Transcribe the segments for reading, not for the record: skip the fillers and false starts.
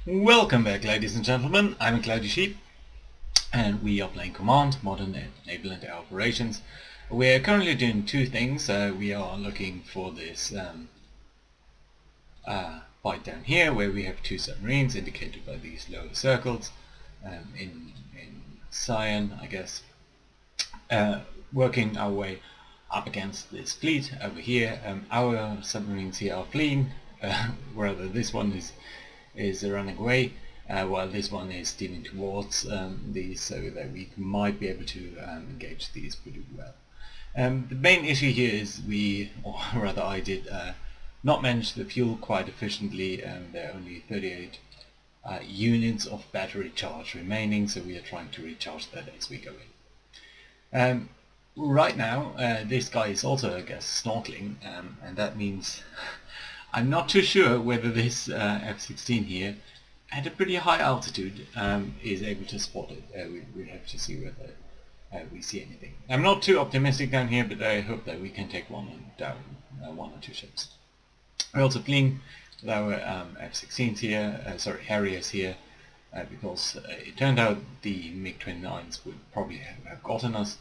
Welcome back, ladies and gentlemen. I'm a Cloudy Sheep and we are playing Command, Modern Naval and Air Operations. We're currently doing two things. We are looking for this fight down here where we have two submarines indicated by these lower circles in cyan, I guess. Working our way up against this fleet over here. Our submarines here are fleeing, rather this one is running away, while this one is steaming towards these, so that we might be able to engage these pretty well. The main issue here is or rather I did not manage the fuel quite efficiently. There are only 38 units of battery charge remaining, so we are trying to recharge that as we go in. Right now, this guy is also, I guess, snorkeling, and that means I'm not too sure whether this F-16 here, at a pretty high altitude, is able to spot it. We have to see whether we see anything. I'm not too optimistic down here, but I hope that we can take one down, one or two ships. We're also fleeing with our F-16s here, Harriers here, because it turned out the MiG-29s would probably have gotten us,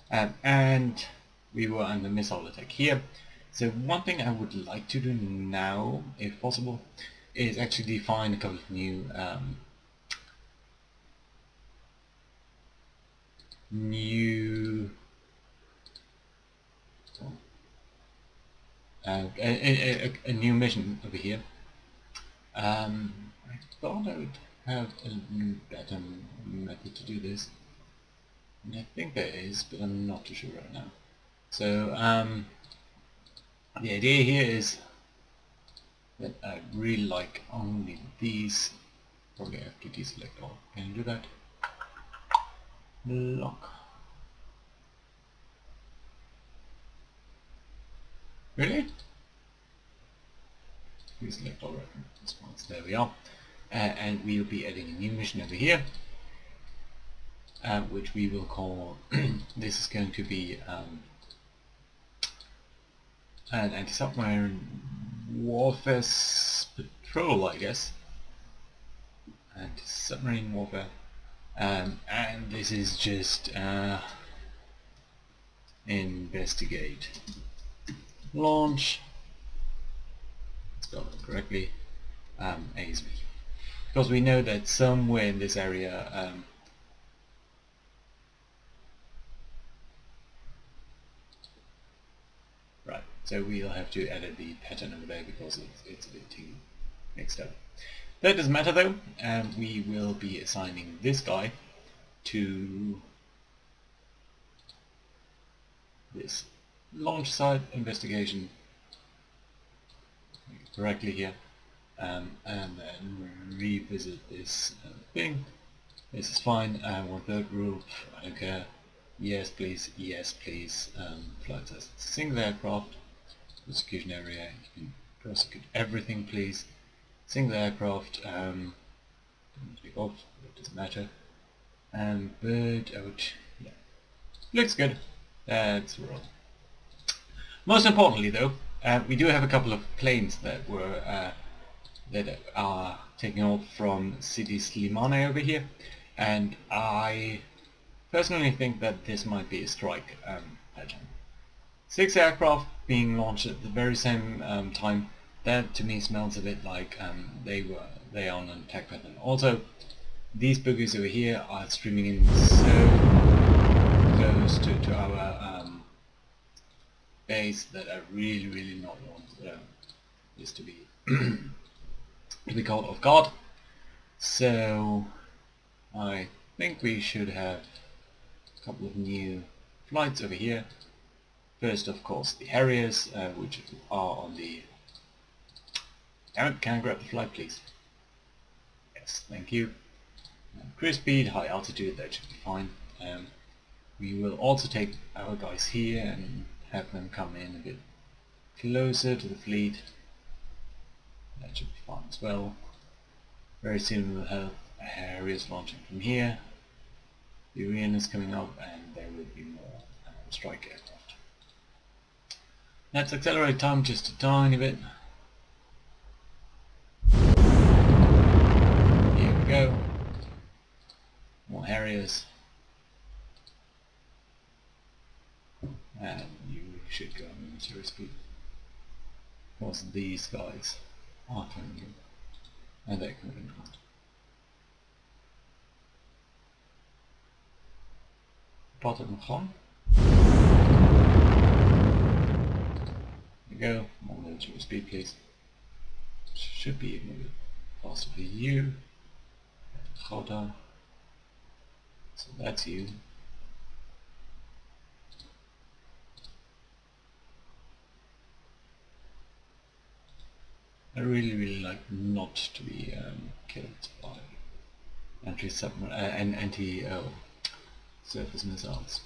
and we were under missile attack here. So one thing I would like to do now, if possible, is actually find a couple of new a new mission over here. I thought I would have a better method to do this, and I think there is, but I'm not too sure right now. So the idea here is that I really like only these. Probably have to deselect all. Can you do that? Lock. Really? Deselect all response. There we are. And we'll be adding a new mission over here, which we will call. This is going to be an anti-submarine warfare patrol, I guess. Anti-submarine warfare. And this is just investigate, launch, spell it correctly, ASV. Because we know that somewhere in this area right, so we'll have to edit the pattern over there because it's a bit too mixed up. That doesn't matter though, we will be assigning this guy to this launch site investigation correctly here, and then revisit this thing. This is fine. One third rule, I don't care. Yes please, yes please. Flight test. Single aircraft, prosecution area, you can prosecute everything please. Single aircraft, don't take off, it doesn't matter. Bird out, yeah. Looks good. That's roll. Most importantly though, we do have a couple of planes that are taking off from City Slimane over here, and I personally think that this might be a strike pattern. 6 aircraft being launched at the very same time. That to me smells a bit like they are on an attack pattern. Also, these boogers over here are streaming in so close to our base that I really not want this to be caught off guard. So I think we should have a couple of new flights over here. First, of course, the Harriers, which are on the. Can I grab the flight, please? Yes, thank you. Cruise speed, high altitude, that should be fine. We will also take our guys here and have them come in a bit closer to the fleet. That should be fine as well. Very soon we'll have Harriers launching from here. The Orion is coming up, and there will be more strike aircraft. Let's accelerate time just a tiny bit. areas, and you should go on military speed, because these guys are coming in, and they're coming out. Bottom home. There you go, more military speed please. Should be able to faster for you. Gouda. So that's you. I really like not to be killed by anti-surface missiles.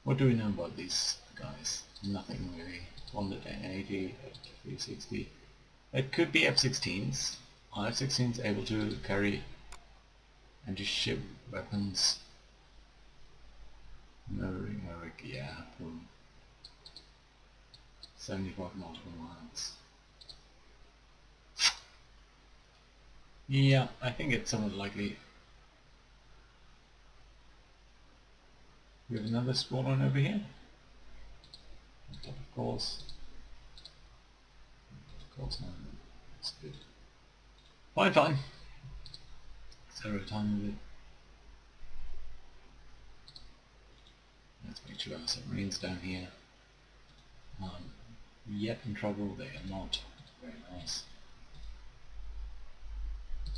What do we know about these guys? Nothing really. 180, 360. It could be F-16s. Are F-16s able to carry anti-ship weapons? Merrick, yeah, from 75 nautical miles. Yeah, I think it's somewhat likely. We have another squadron over here. Of course, no, that's good. Fine. Zero time with it. Let's make sure our submarines down here yet in trouble. They are not. Very nice.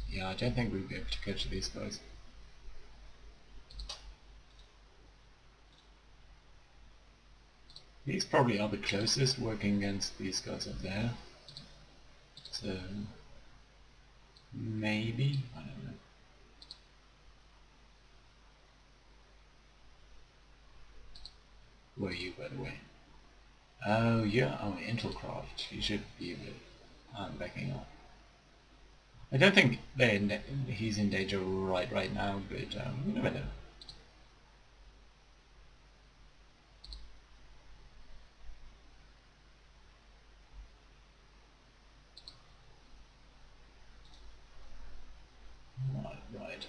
Yeah, I don't think we'll be able to catch these guys. These probably are the closest, working against these guys up there. So maybe, I don't know. Where are you, by the way? Oh, yeah, oh, Intelcraft. You should be able to. I'm backing up. I don't think he's in danger right now, but you never know. Right.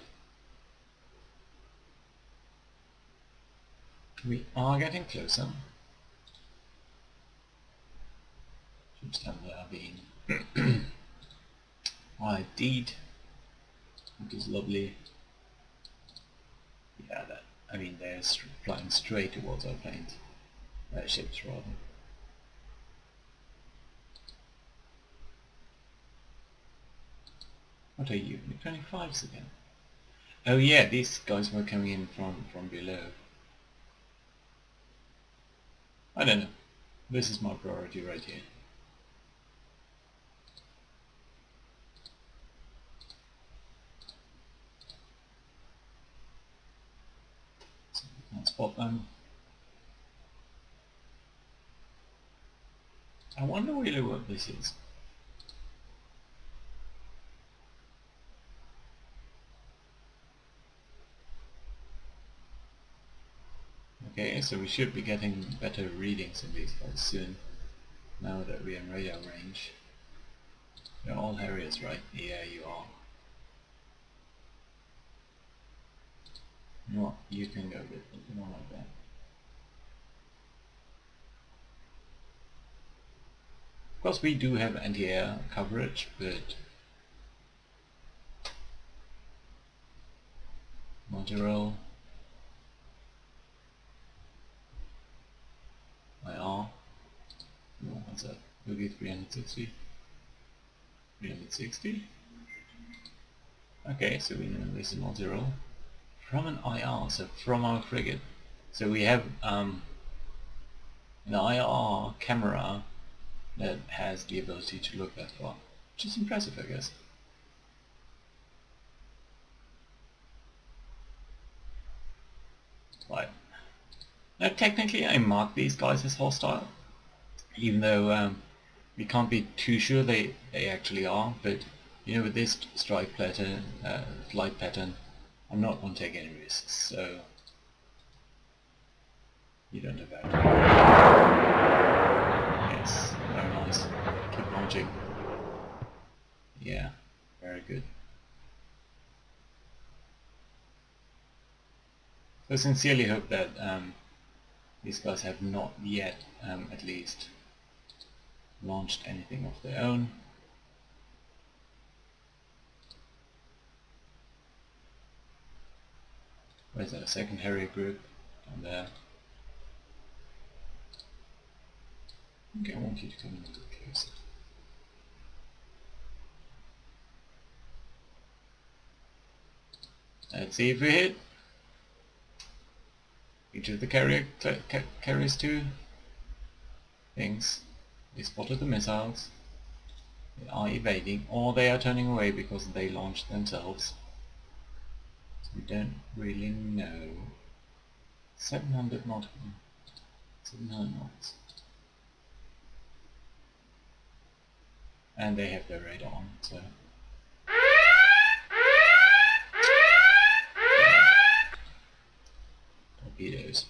We are getting closer. Ships have been ID'd, which is lovely. Yeah, I mean they're flying straight towards our planes, ships rather. What are you? MiG-25s again? Oh yeah, these guys were coming in from below. I don't know. This is my priority right here. So we can't spot them. I wonder really what this is. Okay, so we should be getting better readings of these guys soon, now that we're in radar range. You're all Harriers, right? Yeah, you are. You know what? You can go with it, more like that. Of course we do have anti-air coverage, but Montreal, IR, no, what's that? Will be 360. 360. Okay, so we know this is Montreal. From an IR, so from our frigate. So we have an IR camera that has the ability to look that far, which is impressive, I guess. Right. Now technically I mark these guys as hostile, even though we can't be too sure they actually are, but you know, with this strike pattern, flight pattern, I'm not going to take any risks, so you don't have that. Yes, very nice. Keep launching. Yeah, very good. I sincerely hope that these guys have not yet, at least, launched anything of their own. Where's our second Harrier group? Down there. Okay, I want you to come a little closer. Let's see if we hit. Each of the carriers two things. They spotted the missiles. They are evading, or they are turning away because they launched themselves. So we don't really know. 700 nautical. 700 knots. And they have their radar on, so. Torpedoes.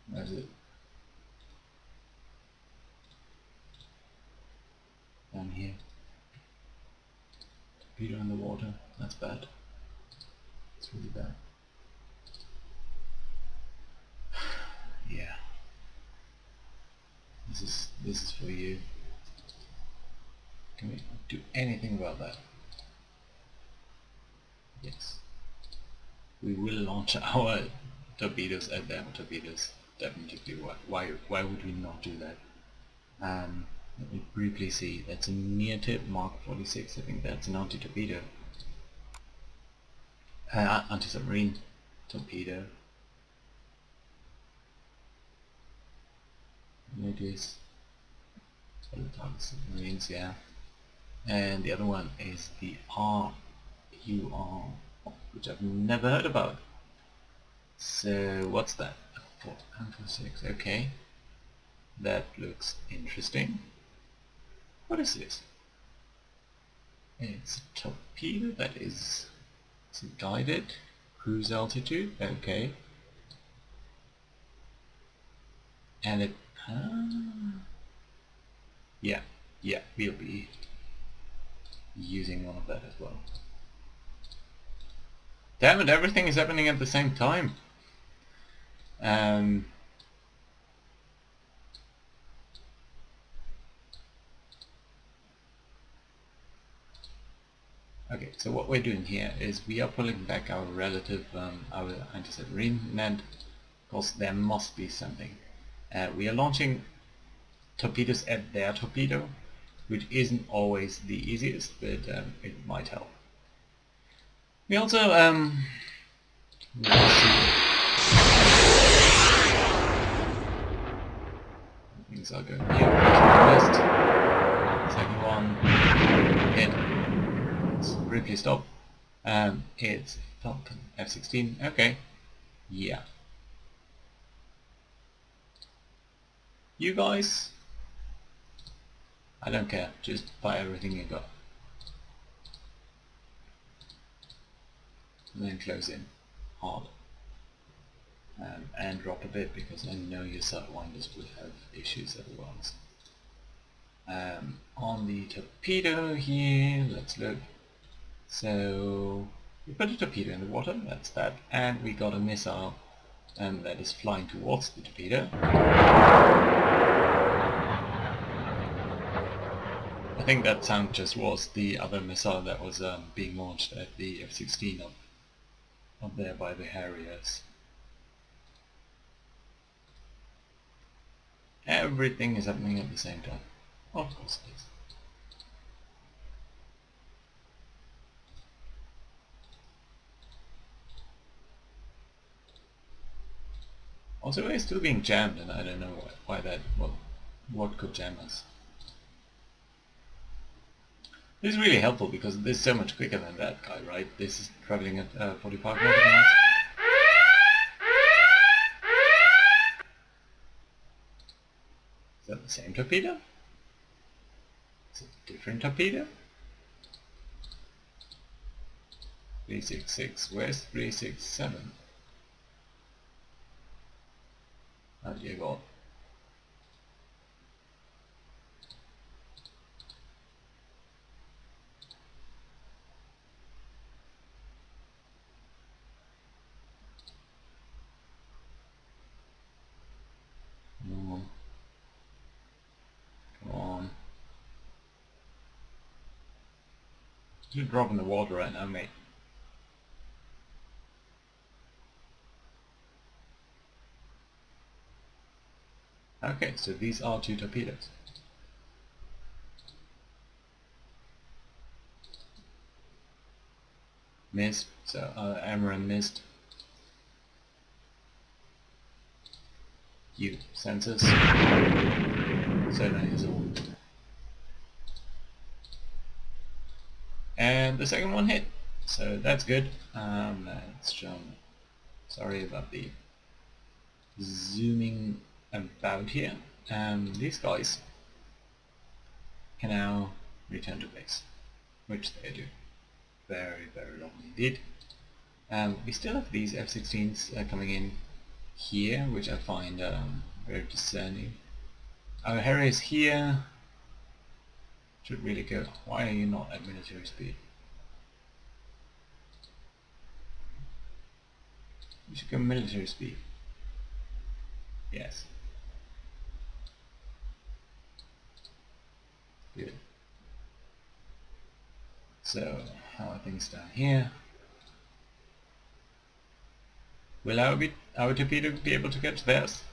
Where's it? Down here. Torpedo in the water. That's bad. It's really bad. Yeah. This is for you. Can we do anything about that? Yes. We will launch our torpedoes at them. Torpedoes, definitely. Why would we not do that? Let me briefly see. That's a near tip Mark 46. I think that's an anti-torpedo. Anti-submarine torpedo. It is submarines, yeah. And the other one is the RUR, which I've never heard about. So what's that? 4 okay. That looks interesting. What is this? It's a torpedo that is guided. Cruise altitude, okay. And it yeah, we'll be using one of that as well. Damn it, everything is happening at the same time. Okay, so what we're doing here is we are pulling back our relative, our anti-submarine net, because there must be something. We are launching torpedoes at their torpedo, which isn't always the easiest, but it might help. We also things are going here. List. Second one hit. Let's briefly stop. It's Falcon F-16. Okay. Yeah. You guys, I don't care. Just buy everything you got. And then close in hard. And drop a bit because I know your sidewinders will have issues otherwise. On the torpedo here, let's look. So we put a torpedo in the water, that's that, and we got a missile that is flying towards the torpedo. I think that sound just was the other missile that was being launched at the F-16 up there by the Harriers. Everything is happening at the same time. Of course it is. Also, we're still being jammed, and I don't know why that. Well, what could jam us? This is really helpful because this is so much quicker than that guy, right? This is traveling at 45 nautical miles. Is that the same torpedo? Is it a different torpedo? 366. Where's 367? Oh dear God. You drop in the water right now, mate. Okay, so these are 2 torpedoes. Missed, so Amaran missed. You, sensors. So that is all. And the second one hit, so that's good. Let's show. Sorry about the zooming about here. These guys can now return to base, which they do very, very long indeed. We still have these F-16s coming in here, which I find very discerning. Our Harriers here should really go. Why are you not at military speed? You should go military speed. Yes. Good. So, how are things down here? Will our torpedo be able to get to theirs?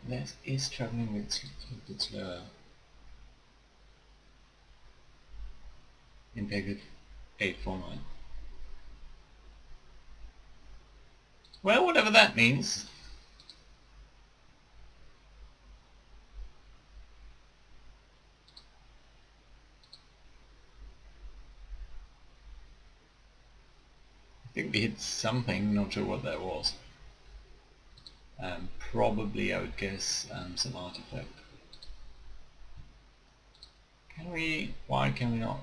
Theirs is traveling a bit slower. Impacted 849. Well, whatever that means. I think we hit something, not sure what that was. Probably, I would guess, some artifact. Can we? Why can we not?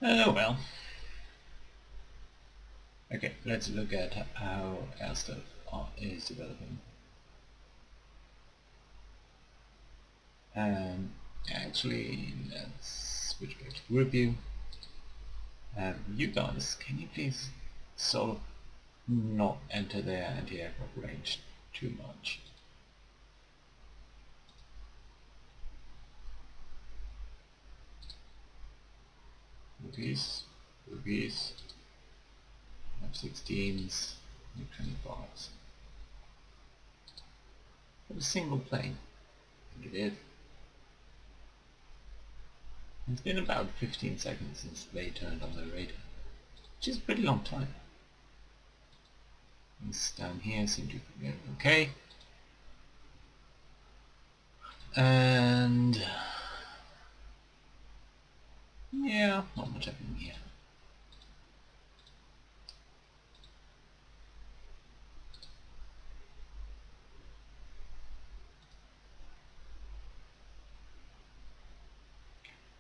Oh well. Okay, let's look at how our stuff is developing. Actually, let's switch back to group view. You guys, can you please sort of not enter their anti-aircraft range too much? Rupees, F-16s, MiG-25s. For a single plane, I think it is. It's been about 15 seconds since they turned on their radar, which is a pretty long time. Things down here seem to be okay. And yeah, not much happening here.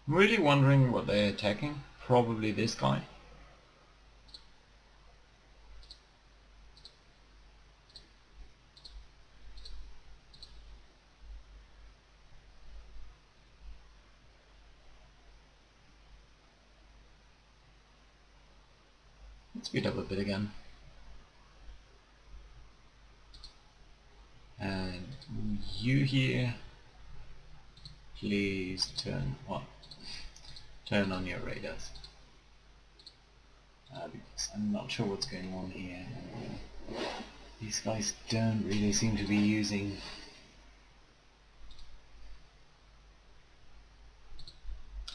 I'm really wondering what they're attacking. Probably this guy. Let's speed up a bit again. And you here, please turn on your radars. Because I'm not sure what's going on here. These guys don't really seem to be using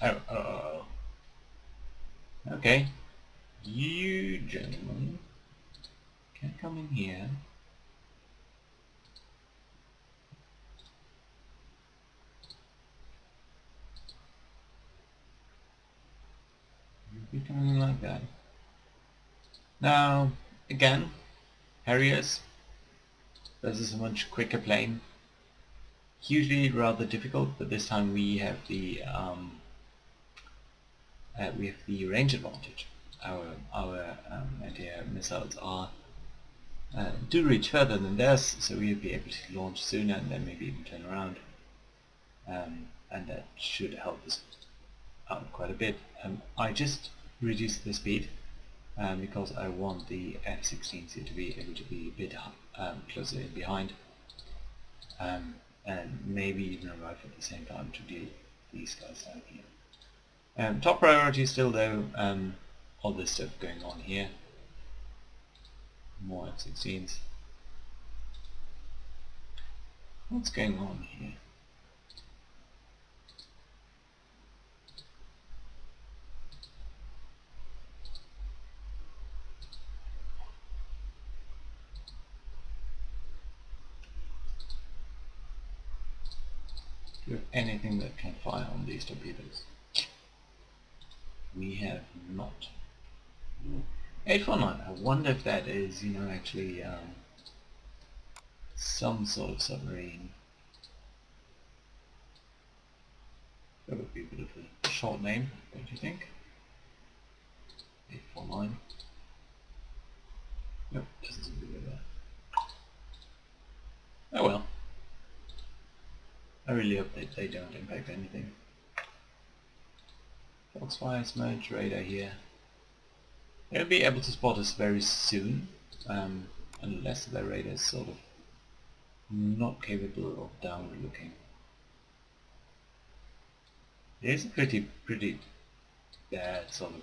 oh. Okay. You gentlemen can come in here. You'll be coming in like that. Now, again, Harriers. This is a much quicker plane. Usually rather difficult, but this time we have the range advantage. Our anti-air missiles do reach further than theirs, so we'll be able to launch sooner and then maybe even turn around, and that should help us out quite a bit. I just reduced the speed because I want the F-16s here to be able to be a bit closer in behind, and maybe even arrive at the same time to deal these guys down here. Top priority still though, all this stuff going on here. More F-16s. What's going on here? Do you have anything that can fire on these torpedoes? We have not. 849. I wonder if that is, actually some sort of submarine. That would be a bit of a short name, don't you think? 849. Nope, doesn't seem to be there. Oh well. I really hope that they don't impact anything. Foxfire merge radar here. They'll be able to spot us very soon, unless their radar is sort of not capable of downward looking. It is a pretty bad sort of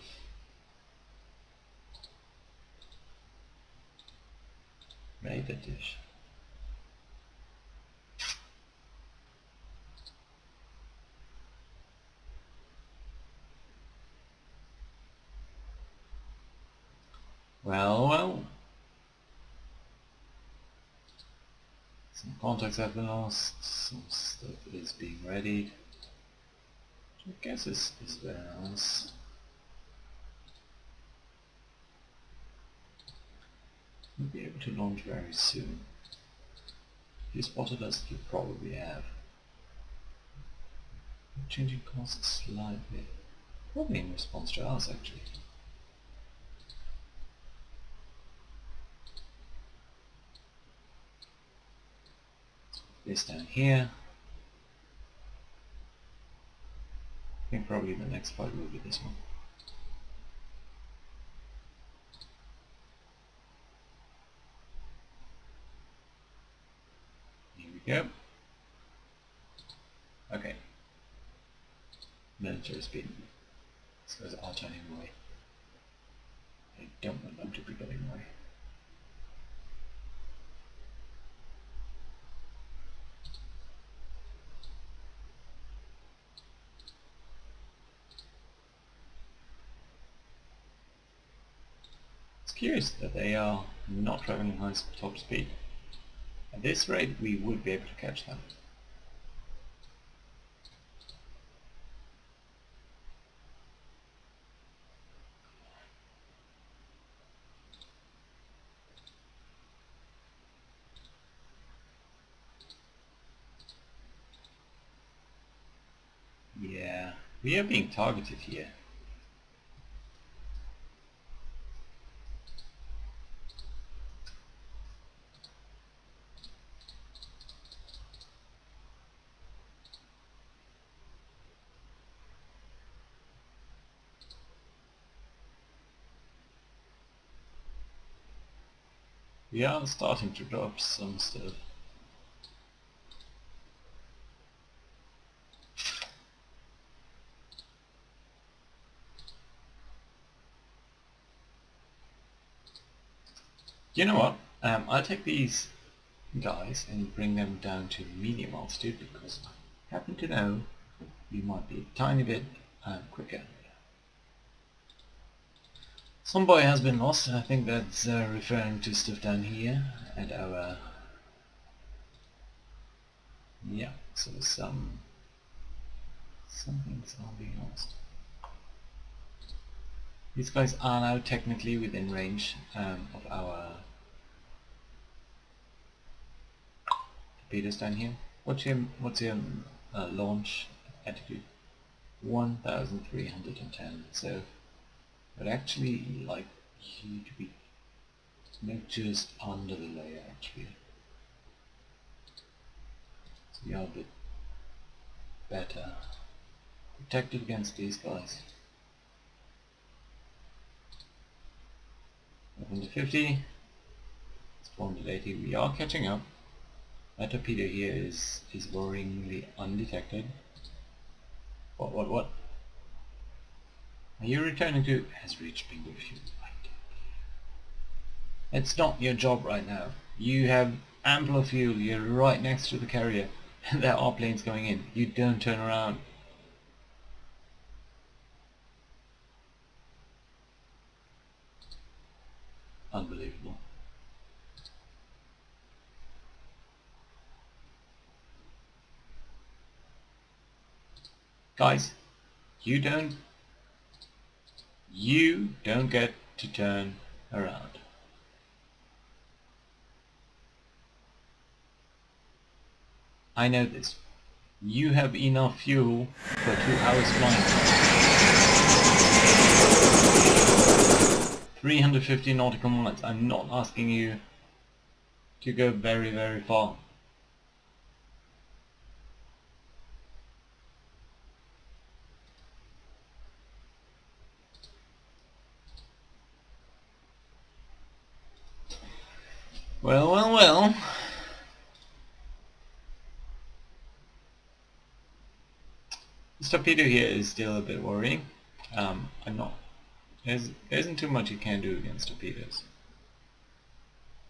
radar dish. Well. Some contacts have been lost, some stuff is being readied. Which I guess is very nice. We'll be able to launch very soon. If you spotted us, you probably have. Changing course slightly. Probably in response to us, actually. This down here. I think probably the next fight will be this one. Here we go. Okay. Military speed. These guys are turning away. I don't want them to be getting away. Curious that they are not traveling high top speed. At this rate we would be able to catch them. Yeah, we are being targeted here. We are starting to drop some stuff. You know what? I'll take these guys and bring them down to medium altitude because I happen to know you might be a tiny bit quicker. Some boy has been lost. I think that's referring to stuff down here at our... Yeah, so some things are being lost. These guys are now technically within range of our torpedoes down here. What's your launch altitude? 1,310. So I'd actually like you to be just under the layer actually. So you're a bit better protected against these guys. 550. It's 480. We are catching up. That torpedo here is worryingly undetected. What? Are you returning to... Has reached bingo fuel. It's not your job right now. You have ample fuel. You're right next to the carrier. There are planes going in. You don't turn around. Unbelievable. Guys, you don't get to turn around. I know this. You have enough fuel for 2 hours flying. 350 nautical miles. I'm not asking you to go very, very far. Well. This torpedo here is still a bit worrying. There isn't too much you can do against torpedoes.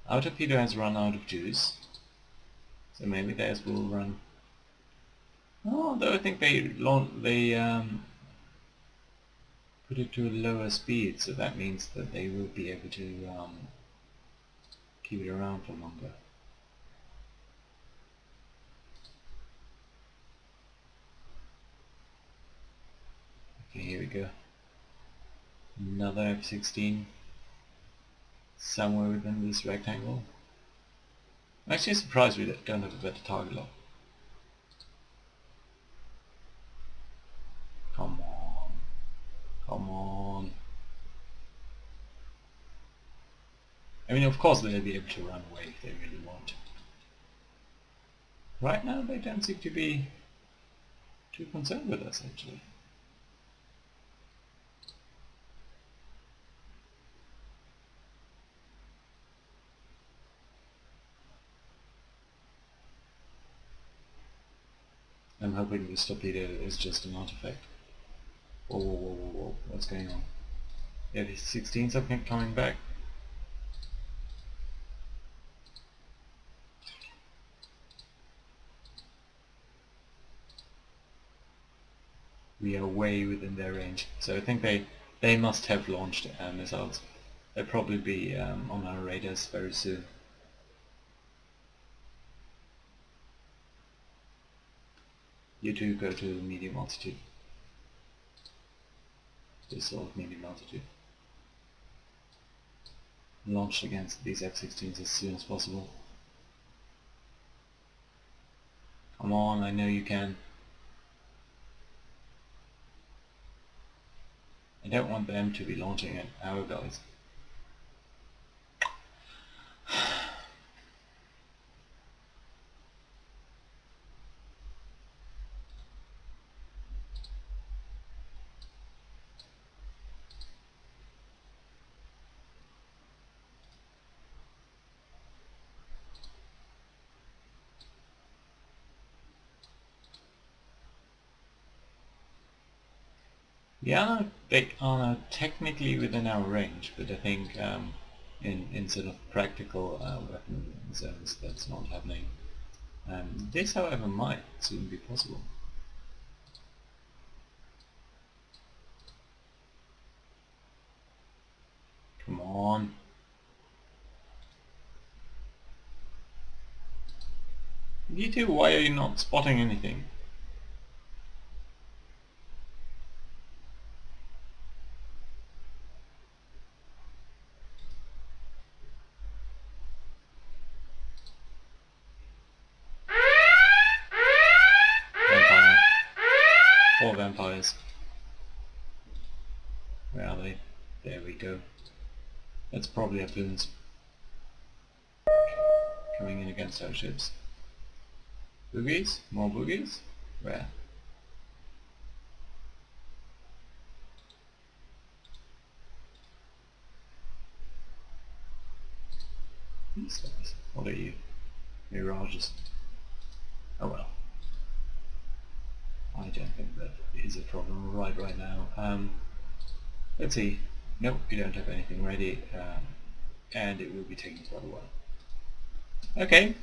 Our torpedo has run out of juice, so maybe theirs will run. Although I think they put it to a lower speed, so that means that they will be able to keep it around for longer. Okay, here we go. Another F-16 somewhere within this rectangle. I'm actually surprised we don't have a better target lock. Come on. I mean, of course they'll be able to run away if they really want. Right now they don't seem to be too concerned with us, actually. I'm hoping this torpedo is just an artifact. Whoa, what's going on? Yeah, these 16s are coming back. We are way within their range, so I think they must have launched missiles. They'll probably be on our radars very soon. You two go to medium altitude. This sort of medium altitude. Launch against these F-16s as soon as possible. Come on, I know you can. I don't want them to be launching at our guys. Yeah, they are technically within our range, but I think in sort of practical weapon zones that's not happening. This, however, might soon be possible. Come on. You two, why are you not spotting anything? Vampire. 4 vampires. Where are they? There we go. That's probably harpoons coming in against our ships. Boogies? More boogies? Where? These guys. What are you? Mirages. Oh well. I don't think that is a problem right now. Let's see. Nope, we don't have anything ready, and it will be taking quite a while. Okay.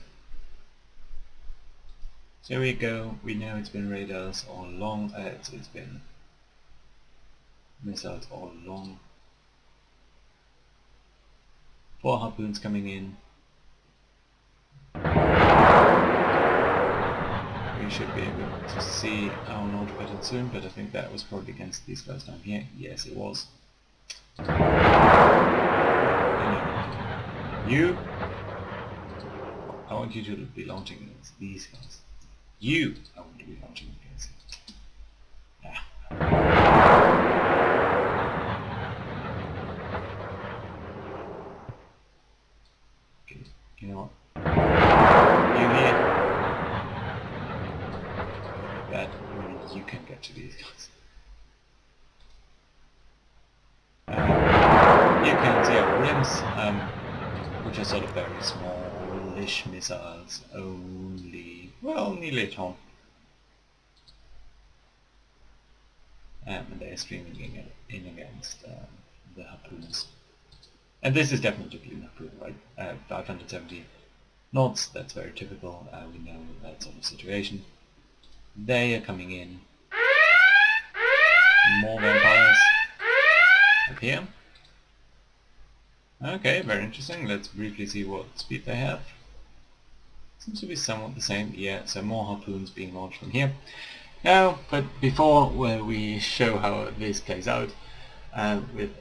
So here we go. We know it's been radars all along. It's been missiles all along. 4 harpoons coming in. We should be able to see our node pattern soon, but I think that was probably against these guys down here. Yes, it was. You, I want you to be launching against these guys. You, I want to be launching against. Ah. Okay, you know what? You here. That really you can get to these guys. You can see our rims, which are sort of very smallish missiles, only, well, nearly a ton. And they're streaming in against the harpoons. And this is definitely a harpoon, right? 570 knots, that's very typical, we know that sort of situation. They are coming in. More vampires up here. Okay, very interesting. Let's briefly see what speed they have. Seems to be somewhat the same. Yeah, so more harpoons being launched from here. Now, but before we show how this plays out, with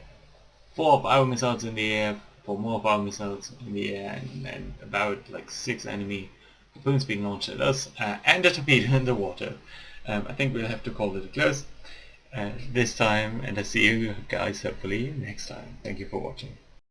4 of our missiles in the air, 4 more of our missiles in the air, and about like 6 enemy harpoons being launched at us, and a torpedo in the water. I think we'll have to call it a close this time, and I'll see you guys hopefully next time. Thank you for watching.